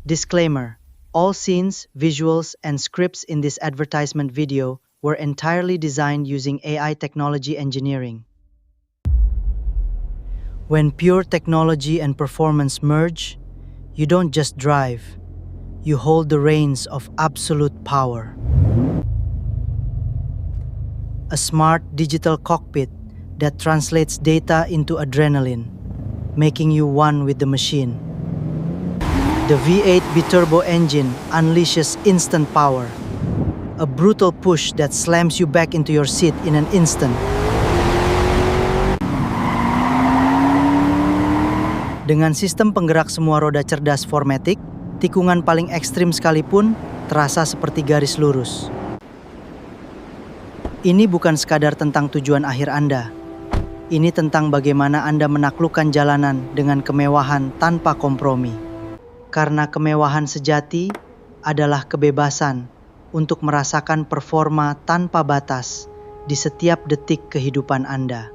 Disclaimer: all scenes, visuals, and scripts in this advertisement video were entirely designed using AI technology engineering. When pure technology and performance merge, you don't just drive, you hold the reins of absolute power. A smart digital cockpit that translates data into adrenaline, making you one with the machine. The V8 biturbo engine unleashes instant power, a brutal push that slams you back into your seat in an instant. Dengan sistem penggerak semua roda cerdas 4MATIC, tikungan paling ekstrim sekalipun terasa seperti garis lurus. Ini bukan sekadar tentang tujuan akhir Anda. Ini tentang bagaimana Anda menaklukkan jalanan dengan kemewahan tanpa kompromi. Karena kemewahan sejati adalah kebebasan untuk merasakan performa tanpa batas di setiap detik kehidupan Anda.